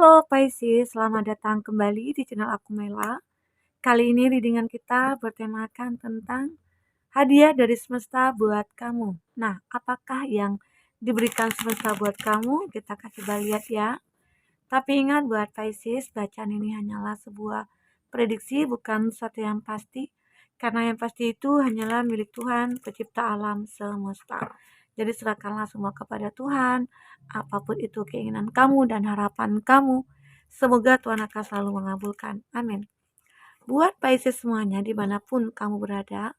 Halo Pisces, selamat datang kembali di channel aku Mela. Kali ini readingan kita bertemakan tentang hadiah dari semesta buat kamu. Nah, apakah yang diberikan semesta buat kamu? Kita coba lihat ya. Tapi ingat buat Pisces, bacaan ini hanyalah sebuah prediksi, bukan sesuatu yang pasti. Karena yang pasti itu hanyalah milik Tuhan, pencipta alam semesta. Jadi serahkanlah semua kepada Tuhan, apapun itu keinginan kamu dan harapan kamu. Semoga Tuhan akan selalu mengabulkan. Amin. Buat Pisces semuanya dimanapun kamu berada,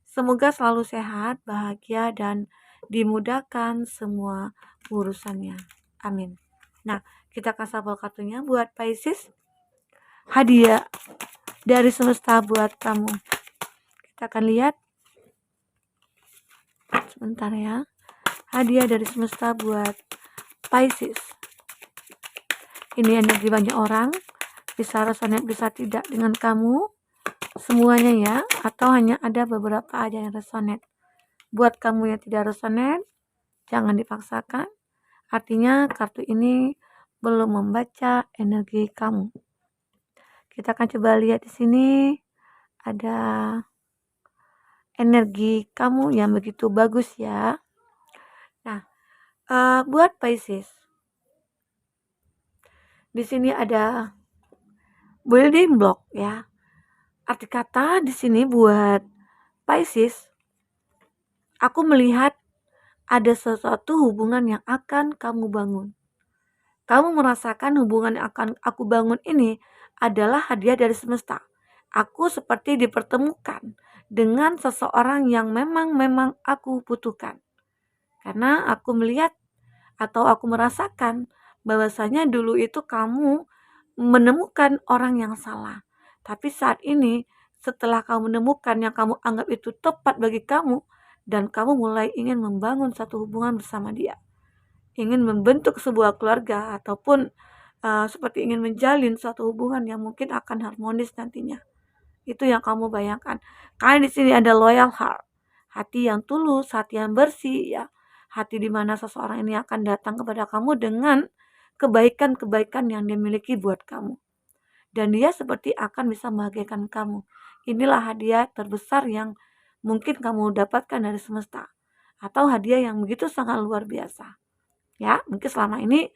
semoga selalu sehat, bahagia, dan dimudahkan semua urusannya. Amin. Nah, kita akan shuffle kartunya buat Pisces. Hadiah dari semesta buat kamu. Kita akan lihat. Sebentar ya. Hadiah dari semesta buat Pisces. Ini energi banyak orang. Bisa resonate, bisa tidak dengan kamu. Semuanya ya. Atau hanya ada beberapa aja yang resonate. Buat kamu yang tidak resonate, jangan dipaksakan. Artinya kartu ini belum membaca energi kamu. Kita akan coba lihat di sini ada energi kamu yang begitu bagus ya. Nah, buat Pisces, di sini ada building block ya. Arti kata di sini buat Pisces, aku melihat ada sesuatu hubungan yang akan kamu bangun. Kamu merasakan hubungan yang akan aku bangun ini adalah hadiah dari semesta. Aku seperti dipertemukan dengan seseorang yang memang aku butuhkan. Karena aku melihat atau aku merasakan bahwasanya dulu itu kamu menemukan orang yang salah. Tapi saat ini setelah kamu menemukan yang kamu anggap itu tepat bagi kamu dan kamu mulai ingin membangun satu hubungan bersama dia. Ingin membentuk sebuah keluarga ataupun seperti ingin menjalin suatu hubungan yang mungkin akan harmonis nantinya. Itu yang kamu bayangkan. Karena di sini ada loyal heart, hati yang tulus, hati yang bersih ya. Hati di mana seseorang ini akan datang kepada kamu dengan kebaikan-kebaikan yang dia miliki buat kamu. Dan dia seperti akan bisa membahagiakan kamu. Inilah hadiah terbesar yang mungkin kamu dapatkan dari semesta. Atau hadiah yang begitu sangat luar biasa. Ya, mungkin selama ini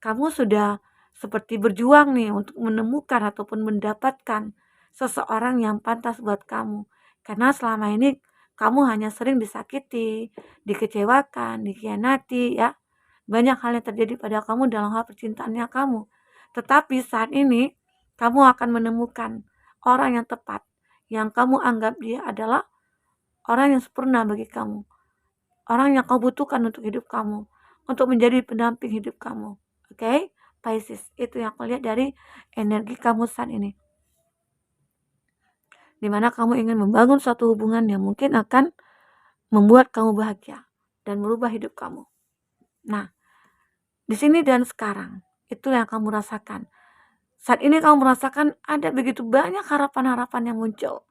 kamu sudah seperti berjuang nih untuk menemukan ataupun mendapatkan seseorang yang pantas buat kamu. Karena selama ini kamu hanya sering disakiti, dikecewakan, dikhianati ya. Banyak hal yang terjadi pada kamu dalam hal percintaannya kamu. Tetapi saat ini kamu akan menemukan orang yang tepat, yang kamu anggap dia adalah orang yang sempurna bagi kamu. Orang yang kamu butuhkan untuk hidup kamu, untuk menjadi pendamping hidup kamu. Oke, Pisces, itu yang aku lihat dari energi kamu saat ini. Dimana kamu ingin membangun suatu hubungan yang mungkin akan membuat kamu bahagia dan merubah hidup kamu. Nah, di sini dan sekarang, itu yang kamu rasakan. Saat ini kamu merasakan ada begitu banyak harapan-harapan yang muncul.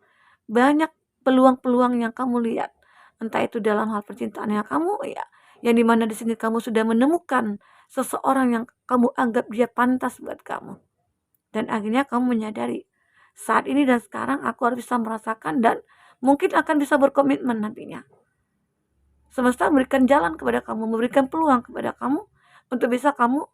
Banyak peluang-peluang yang kamu lihat. Entah itu dalam hal percintaannya kamu ya, yang dimana di sini kamu sudah menemukan seseorang yang kamu anggap dia pantas buat kamu. Dan akhirnya kamu menyadari, saat ini dan sekarang aku harus bisa merasakan dan mungkin akan bisa berkomitmen nantinya. Semesta memberikan jalan kepada kamu, memberikan peluang kepada kamu untuk bisa kamu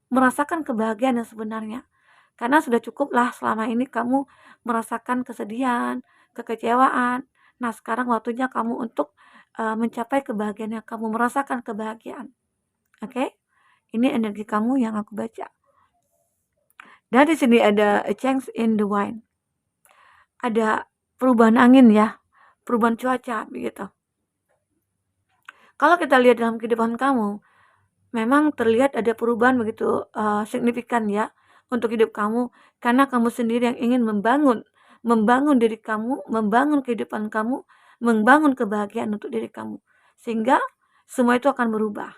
merasakan kebahagiaan yang sebenarnya. Karena sudah cukuplah selama ini kamu merasakan kesedihan, kekecewaan. Nah, sekarang waktunya kamu untuk mencapai kebahagiaan yang kamu merasakan kebahagiaan. Oke? Ini energi kamu yang aku baca. Dan di sini ada a change in the wind. Ada perubahan angin ya, perubahan cuaca begitu. Kalau kita lihat dalam kehidupan kamu, memang terlihat ada perubahan begitu signifikan ya untuk hidup kamu, karena kamu sendiri yang ingin membangun diri kamu, membangun kehidupan kamu, membangun kebahagiaan untuk diri kamu, sehingga semua itu akan berubah.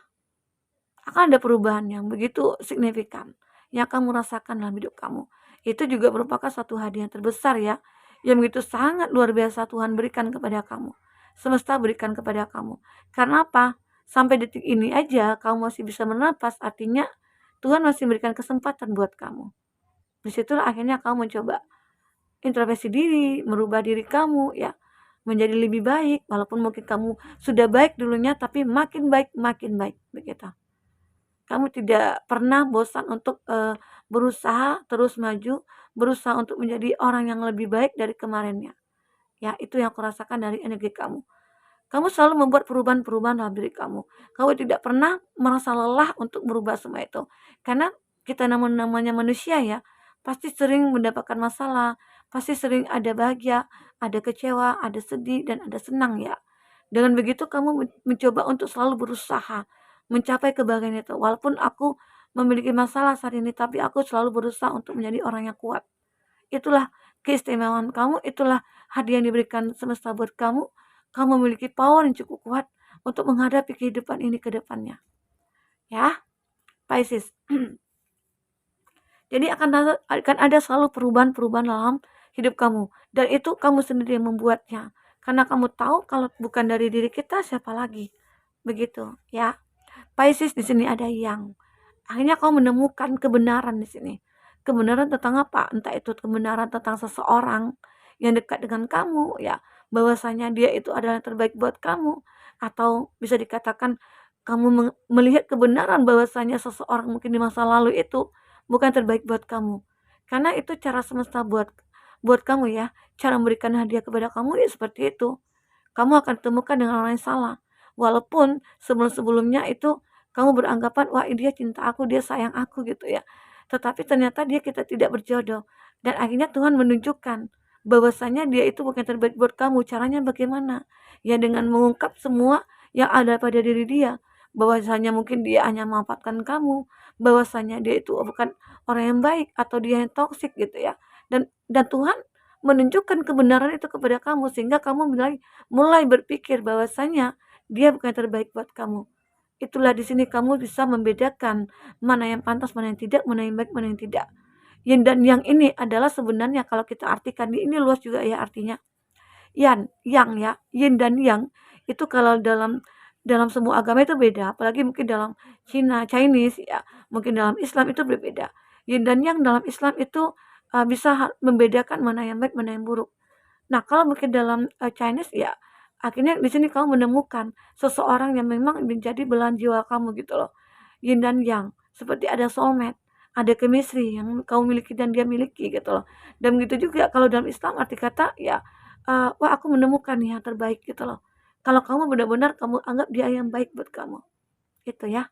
Akan ada perubahan yang begitu signifikan yang kamu rasakan dalam hidup kamu. Itu juga merupakan suatu hadiah terbesar ya, yang begitu sangat luar biasa Tuhan berikan kepada kamu. Semesta berikan kepada kamu. Karena apa? Sampai detik ini aja kamu masih bisa bernapas, artinya Tuhan masih memberikan kesempatan buat kamu. Disitulah akhirnya kamu mencoba introspeksi diri, merubah diri kamu ya, menjadi lebih baik. Walaupun mungkin kamu sudah baik dulunya, tapi makin baik begitu. Kamu tidak pernah bosan untuk berusaha terus maju, berusaha untuk menjadi orang yang lebih baik dari kemarinnya. Ya, itu yang aku rasakan dari energi kamu. Kamu selalu membuat perubahan-perubahan dalam diri kamu. Kamu tidak pernah merasa lelah untuk merubah semua itu. Karena kita namanya manusia ya, pasti sering mendapatkan masalah, pasti sering ada bahagia, ada kecewa, ada sedih, dan ada senang ya. Dengan begitu kamu mencoba untuk selalu berusaha mencapai kebahagiaan itu. Walaupun aku memiliki masalah saat ini, tapi aku selalu berusaha untuk menjadi orang yang kuat. Itulah keistimewaan kamu, itulah hadiah yang diberikan semesta buat kamu. Kamu memiliki power yang cukup kuat untuk menghadapi kehidupan ini ke depannya. Ya, Pisces. Jadi akan ada selalu perubahan-perubahan dalam hidup kamu. Dan itu kamu sendiri yang membuatnya. Karena kamu tahu kalau bukan dari diri kita, siapa lagi. Begitu, ya. Pisces di sini ada yang. Akhirnya kamu menemukan kebenaran di sini. Kebenaran tentang apa? Entah itu kebenaran tentang seseorang yang dekat dengan kamu, ya. Bahwasanya dia itu adalah yang terbaik buat kamu. Atau bisa dikatakan kamu melihat kebenaran bahwasanya seseorang mungkin di masa lalu itu bukan terbaik buat kamu. Karena itu cara semesta buat kamu ya. Cara memberikan hadiah kepada kamu ya seperti itu. Kamu akan temukan dengan orang yang salah. Walaupun sebelum-sebelumnya itu kamu beranggapan, wah dia cinta aku, dia sayang aku gitu ya. Tetapi ternyata kita tidak berjodoh. Dan akhirnya Tuhan menunjukkan bahwasanya dia itu bukan terbaik buat kamu. Caranya bagaimana? Ya dengan mengungkap semua yang ada pada diri dia. Bahwasanya mungkin dia hanya memanfaatkan kamu. Bahwasanya dia itu bukan orang yang baik atau dia yang toksik gitu ya. Dan Tuhan menunjukkan kebenaran itu kepada kamu sehingga kamu mulai berpikir bahwasanya dia bukan terbaik buat kamu. Itulah di sini kamu bisa membedakan mana yang pantas, mana yang tidak, mana yang baik, mana yang tidak. Dan yang ini adalah sebenarnya kalau kita artikan ini luas juga ya artinya. Yang ya, yin dan yang itu kalau dalam semua agama itu beda, apalagi mungkin dalam Chinese ya, mungkin dalam Islam itu berbeda. Yin dan yang dalam Islam itu bisa membedakan mana yang baik, mana yang buruk. Nah, kalau mungkin dalam Chinese ya, akhirnya di sini kamu menemukan seseorang yang memang menjadi belahan jiwa kamu gitu loh. Yin dan yang, seperti ada soulmate, ada chemistry yang kamu miliki dan dia miliki gitu loh. Dan begitu juga kalau dalam Islam arti kata ya, wah aku menemukan nih yang terbaik gitu loh. Kalau kamu benar-benar kamu anggap dia yang baik buat kamu. Gitu ya,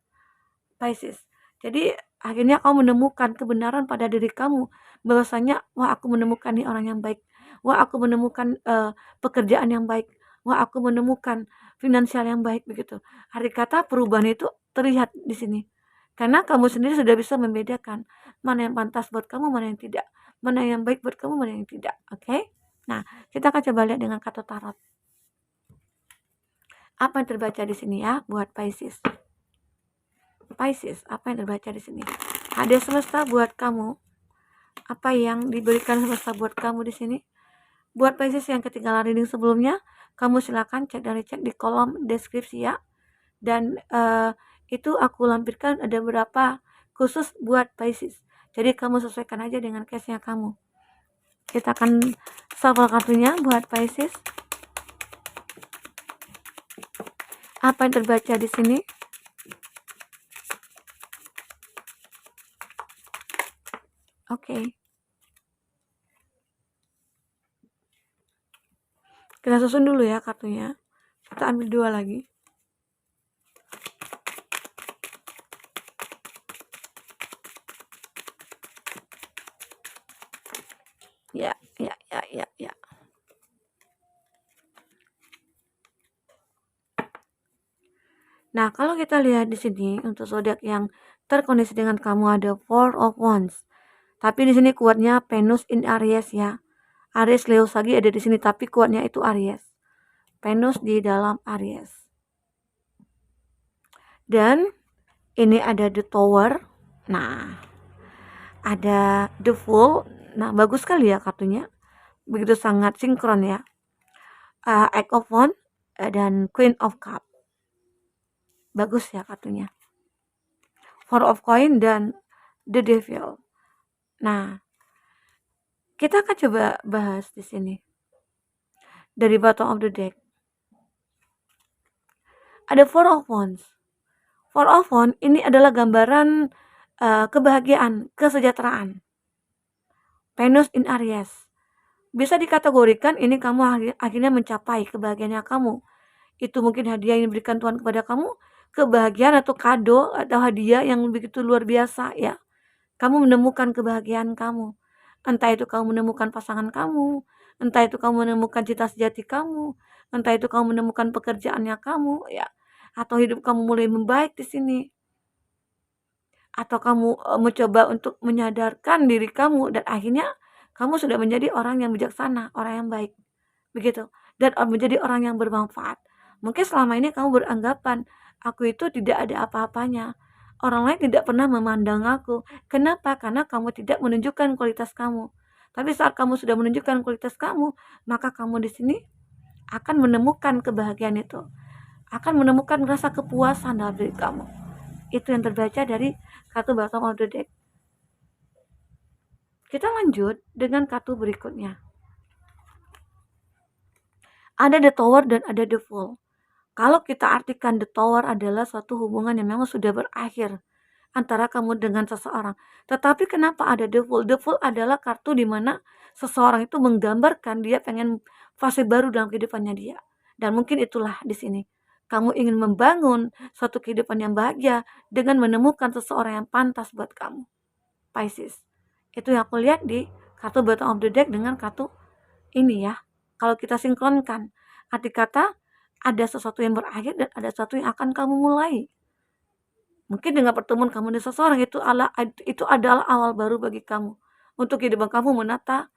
Pisces. Jadi akhirnya kamu menemukan kebenaran pada diri kamu bahwasanya wah aku menemukan nih orang yang baik. Wah aku menemukan pekerjaan yang baik. Wah aku menemukan finansial yang baik begitu. Arti kata perubahan itu terlihat di sini. Karena kamu sendiri sudah bisa membedakan mana yang pantas buat kamu, mana yang tidak. Mana yang baik buat kamu, mana yang tidak. Oke? Nah, kita akan coba lihat dengan kartu tarot. Apa yang terbaca di sini ya buat Pisces? Pisces, apa yang terbaca di sini? Hadiah semesta buat kamu. Apa yang diberikan semesta buat kamu di sini? Buat Pisces yang ketinggalan reading sebelumnya, kamu silakan cek di kolom deskripsi ya. Dan itu aku lampirkan ada berapa khusus buat Pisces. Jadi kamu sesuaikan aja dengan case-nya kamu. Kita akan shuffle kartunya buat Pisces. Apa yang terbaca di sini? Oke. Kita susun dulu ya kartunya. Kita ambil 2 lagi. Ya. Nah, kalau kita lihat di sini untuk zodiak yang terkoneksi dengan kamu ada Four of Wands. Tapi di sini kuatnya Venus in Aries ya. Aries Leo Sagi ada di sini tapi kuatnya itu Aries. Venus di dalam Aries. Dan ini ada The Tower. Nah, ada The Fool. Nah, bagus sekali ya kartunya. Begitu sangat sinkron ya. Eight of Wands dan Queen of Cup. Bagus ya kartunya. Four of Coin dan the devil. Nah, kita akan coba bahas di sini. Dari bottom of the deck. Ada Four of Wands. Four of Wands ini adalah gambaran kebahagiaan, kesejahteraan. Venus in Aries. Bisa dikategorikan ini kamu akhirnya mencapai kebahagiaannya kamu. Itu mungkin hadiah yang diberikan Tuhan kepada kamu, kebahagiaan atau kado atau hadiah yang begitu luar biasa ya. Kamu menemukan kebahagiaan kamu. Entah itu kamu menemukan pasangan kamu, entah itu kamu menemukan cita sejati kamu, entah itu kamu menemukan pekerjaannya kamu ya, atau hidup kamu mulai membaik di sini. Atau kamu mencoba untuk menyadarkan diri kamu dan akhirnya kamu sudah menjadi orang yang bijaksana, orang yang baik. Begitu. Dan menjadi orang yang bermanfaat. Mungkin selama ini kamu beranggapan aku itu tidak ada apa-apanya. Orang lain tidak pernah memandang aku. Kenapa? Karena kamu tidak menunjukkan kualitas kamu. Tapi saat kamu sudah menunjukkan kualitas kamu, maka kamu di sini akan menemukan kebahagiaan itu. Akan menemukan rasa kepuasan dalam diri kamu. Itu yang terbaca dari kartu bottom of the deck. Kita lanjut dengan kartu berikutnya. Ada the Tower dan ada the Fool. Kalau kita artikan the Tower adalah suatu hubungan yang memang sudah berakhir antara kamu dengan seseorang. Tetapi kenapa ada the Fool? The Fool adalah kartu di mana seseorang itu menggambarkan dia pengen fase baru dalam kehidupannya dia. Dan mungkin itulah di sini. Kamu ingin membangun suatu kehidupan yang bahagia dengan menemukan seseorang yang pantas buat kamu. Pisces. Itu yang aku lihat di kartu bottom of the deck dengan kartu ini ya. Kalau kita sinkronkan, arti kata ada sesuatu yang berakhir dan ada sesuatu yang akan kamu mulai. Mungkin dengan pertemuan kamu dengan seseorang itu adalah awal baru bagi kamu untuk kehidupan kamu menata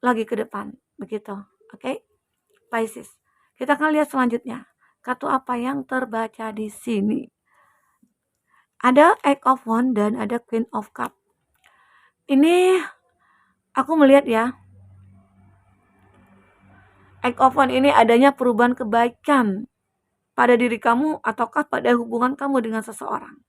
lagi ke depan, begitu. Oke? Pisces. Kita akan lihat selanjutnya. Kartu apa yang terbaca di sini? Ada Eight of Wands dan ada Queen of Cups. Ini aku melihat ya. Eight of Wands ini adanya perubahan kebaikan pada diri kamu ataukah pada hubungan kamu dengan seseorang.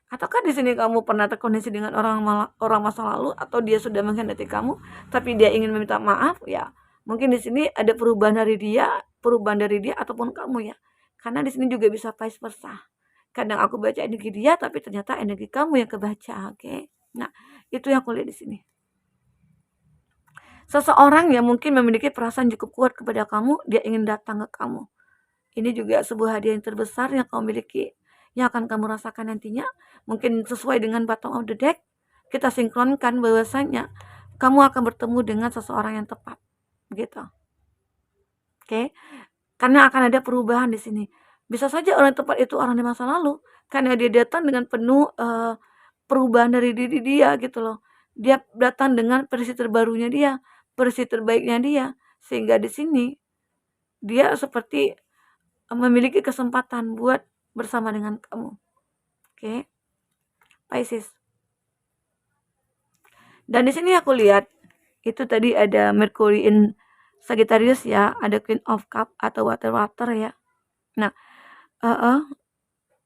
Ataukah di sini kamu pernah terkoneksi dengan orang masa lalu atau dia sudah mengkhianati kamu tapi dia ingin meminta maaf ya. Mungkin di sini ada perubahan dari dia ataupun kamu ya. Karena di sini juga bisa vice versa. Kadang aku baca energi dia tapi ternyata energi kamu yang kebaca, oke. Nah, itu yang aku lihat di sini. Seseorang yang mungkin memiliki perasaan cukup kuat kepada kamu, dia ingin datang ke kamu. Ini juga sebuah hadiah yang terbesar yang kamu miliki, yang akan kamu rasakan nantinya. Mungkin sesuai dengan bottom of the deck, kita sinkronkan bahwasanya kamu akan bertemu dengan seseorang yang tepat. Begitu. Oke. Karena akan ada perubahan di sini. Bisa saja orang yang tepat itu orang di masa lalu, karena dia datang dengan penuh perubahan dari diri dia gitu loh. Dia datang dengan versi terbarunya dia, versi terbaiknya dia, sehingga di sini dia seperti memiliki kesempatan buat bersama dengan kamu. Oke. Pisces. Dan di sini aku lihat itu tadi ada Mercury in Sagittarius ya, ada Queen of Cup atau water ya. Nah,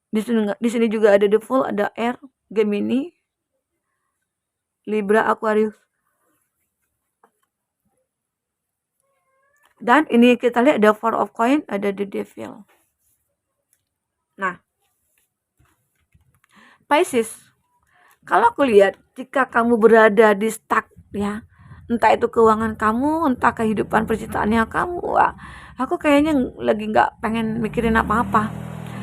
di sini juga ada The Fool, ada Air, Gemini, Libra, Aquarius. Dan ini kita lihat ada Four of Coin, ada The Devil. Nah, Pisces, kalau aku lihat jika kamu berada di stuck ya, entah itu keuangan kamu, entah kehidupan percintaannya kamu, wah, aku kayaknya lagi nggak pengen mikirin apa-apa.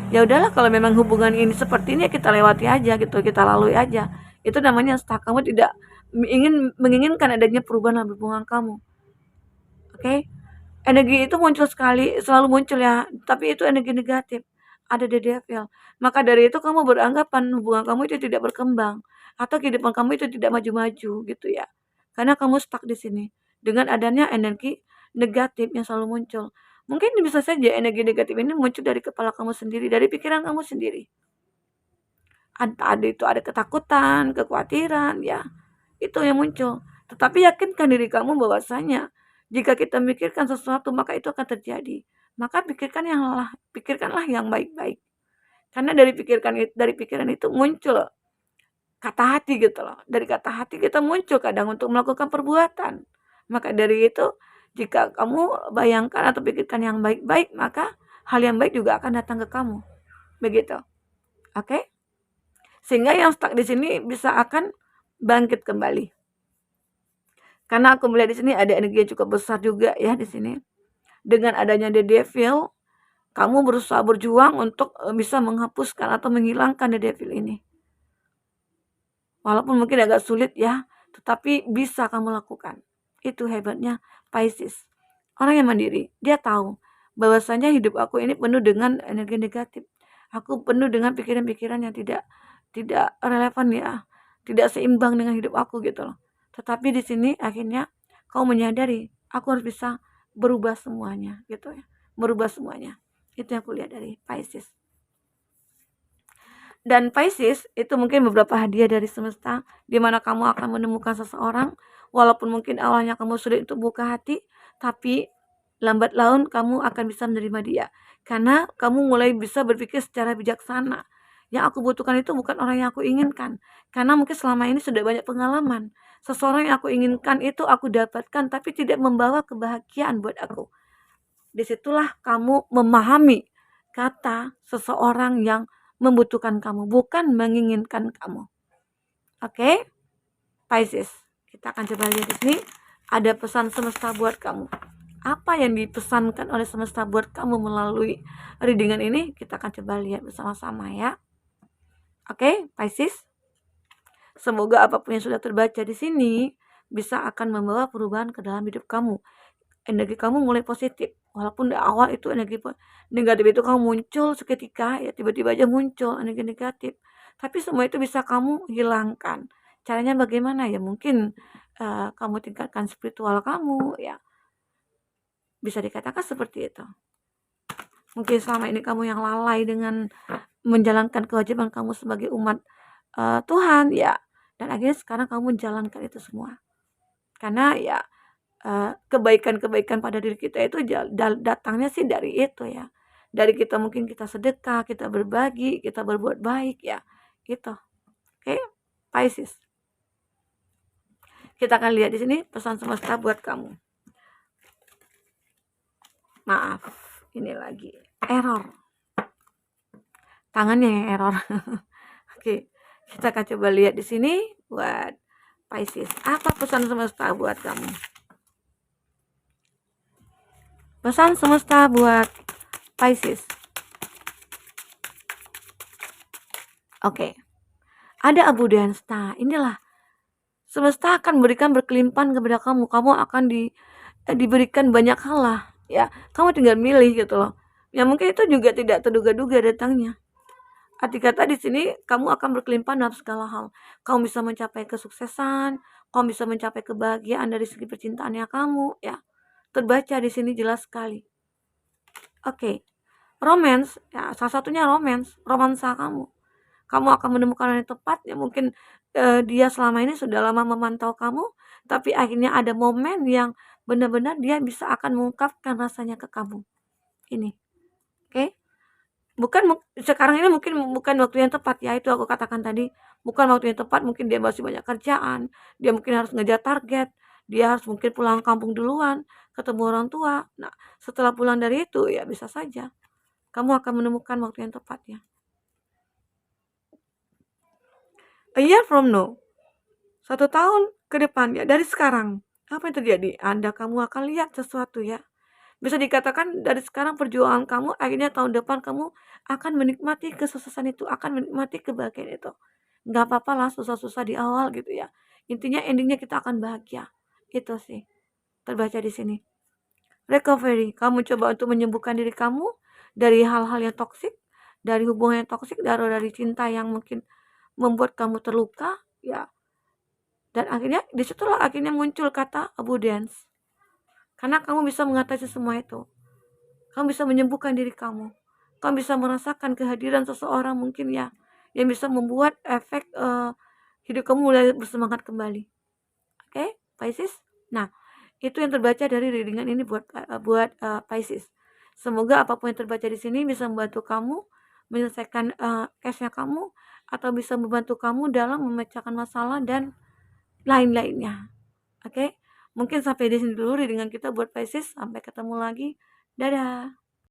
Ya udahlah, kalau memang hubungan ini seperti ini ya kita lewati aja gitu, kita lalui aja. Itu namanya stuck. Kamu tidak menginginkan adanya perubahan dalam hubungan kamu. Oke? Energi itu muncul sekali, selalu muncul ya, tapi itu energi negatif. Ada the devil. Maka dari itu kamu beranggapan hubungan kamu itu tidak berkembang atau kehidupan kamu itu tidak maju-maju gitu ya. Karena kamu stuck di sini dengan adanya energi negatif yang selalu muncul. Mungkin bisa saja energi negatif ini muncul dari kepala kamu sendiri, dari pikiran kamu sendiri. Entah ada itu ada ketakutan, kekhawatiran ya. Itu yang muncul. Tetapi yakinkan diri kamu bahwasanya jika kita memikirkan sesuatu maka itu akan terjadi. Maka pikirkanlah yang baik-baik. Karena dari pikiran itu muncul kata hati gitu loh. Dari kata hati kita muncul kadang untuk melakukan perbuatan. Maka dari itu, jika kamu bayangkan atau pikirkan yang baik-baik, maka hal yang baik juga akan datang ke kamu. Begitu. Oke? Sehingga yang stuck di sini bisa akan bangkit kembali. Karena aku melihat di sini ada energi yang cukup besar juga ya di sini. Dengan adanya the devil, kamu berusaha berjuang untuk bisa menghapuskan atau menghilangkan the devil ini. Walaupun mungkin agak sulit ya, tetapi bisa kamu lakukan. Itu hebatnya Pisces. Orang yang mandiri, dia tahu bahwasanya hidup aku ini penuh dengan energi negatif. Aku penuh dengan pikiran-pikiran yang tidak relevan ya, tidak seimbang dengan hidup aku gitu loh. Tetapi di sini akhirnya kau menyadari, aku harus bisa berubah semuanya gitu ya. Merubah semuanya. Itu yang aku lihat dari Pisces. Dan Pisces itu mungkin beberapa hadiah dari semesta, di mana kamu akan menemukan seseorang, walaupun mungkin awalnya kamu sulit untuk buka hati, tapi lambat laun kamu akan bisa menerima dia. Karena kamu mulai bisa berpikir secara bijaksana. Yang aku butuhkan itu bukan orang yang aku inginkan. Karena mungkin selama ini sudah banyak pengalaman. Seseorang yang aku inginkan itu aku dapatkan, tapi tidak membawa kebahagiaan buat aku. Disitulah kamu memahami kata seseorang yang membutuhkan kamu, bukan menginginkan kamu. Oke, Pisces. Kita akan coba lihat di sini ada pesan semesta buat kamu. Apa yang dipesankan oleh semesta buat kamu melalui readingan ini? Kita akan coba lihat bersama-sama ya. Oke, Pisces. Semoga apapun yang sudah terbaca di sini bisa akan membawa perubahan ke dalam hidup kamu. Energi kamu mulai positif. Walaupun di awal itu energi negatif itu kamu muncul seketika, ya tiba-tiba aja muncul energi negatif. Tapi semua itu bisa kamu hilangkan. Caranya bagaimana? Ya mungkin kamu tingkatkan spiritual kamu, ya. Bisa dikatakan seperti itu. Mungkin selama ini kamu yang lalai dengan menjalankan kewajiban kamu sebagai umat Tuhan, ya. Dan akhirnya sekarang kamu menjalankan itu semua. Karena ya kebaikan-kebaikan pada diri kita itu datangnya sih dari itu ya. Dari kita mungkin kita sedekah, kita berbagi, kita berbuat baik ya. Gitu. Oke, Pisces. Kita akan lihat di sini pesan semesta buat kamu. Maaf, ini lagi error. Tangannya yang error. Oke, kita akan coba lihat di sini buat Pisces. Apa pesan semesta buat kamu? Pesan semesta buat Pisces. Oke. Ada abundance. Nah, inilah semesta akan memberikan berkelimpahan kepada kamu. Kamu akan diberikan banyak hal lah, ya. Kamu tinggal milih gitu loh. Ya mungkin itu juga tidak terduga-duga datangnya. Arti kata di sini kamu akan berkelimpahan dalam segala hal. Kamu bisa mencapai kesuksesan, kamu bisa mencapai kebahagiaan dari segi percintaannya kamu, ya. Terbaca di sini jelas sekali. Oke. Romance, ya salah satunya romansa kamu. Kamu akan menemukan orang yang tepat, ya mungkin dia selama ini sudah lama memantau kamu, tapi akhirnya ada momen yang benar-benar dia bisa akan mengungkapkan rasanya ke kamu. Ini, oke? Sekarang ini mungkin bukan waktu yang tepat ya, itu aku katakan tadi, bukan waktu yang tepat, mungkin dia masih banyak kerjaan, dia mungkin harus ngejar target, dia harus mungkin pulang kampung duluan, ketemu orang tua. Nah, setelah pulang dari itu ya bisa saja kamu akan menemukan waktu yang tepat ya. A year from now, 1 tahun ke depan ya, dari sekarang, apa yang terjadi? Kamu akan lihat sesuatu ya. Bisa dikatakan dari sekarang perjuangan kamu, akhirnya tahun depan kamu akan menikmati kesuksesan itu, akan menikmati kebahagiaan itu. Nggak apa-apa lah susah-susah di awal gitu ya. Intinya endingnya kita akan bahagia. Itu sih terbaca di sini. Recovery, kamu coba untuk menyembuhkan diri kamu dari hal-hal yang toksik, dari hubungan yang toksik, dari cinta yang mungkin membuat kamu terluka, ya. Dan disitulah akhirnya muncul kata abundance. Karena kamu bisa mengatasi semua itu. Kamu bisa menyembuhkan diri kamu. Kamu bisa merasakan kehadiran seseorang mungkin ya, yang bisa membuat efek hidup kamu mulai bersemangat kembali. Oke, Pisces. Nah, itu yang terbaca dari readingan ini buat Pisces. Semoga apapun yang terbaca di sini bisa membantu kamu menyelesaikan case-nya kamu, atau bisa membantu kamu dalam memecahkan masalah dan lain-lainnya. Oke, mungkin sampai di sini dulu readingan kita buat Pisces. Sampai ketemu lagi. Dadah.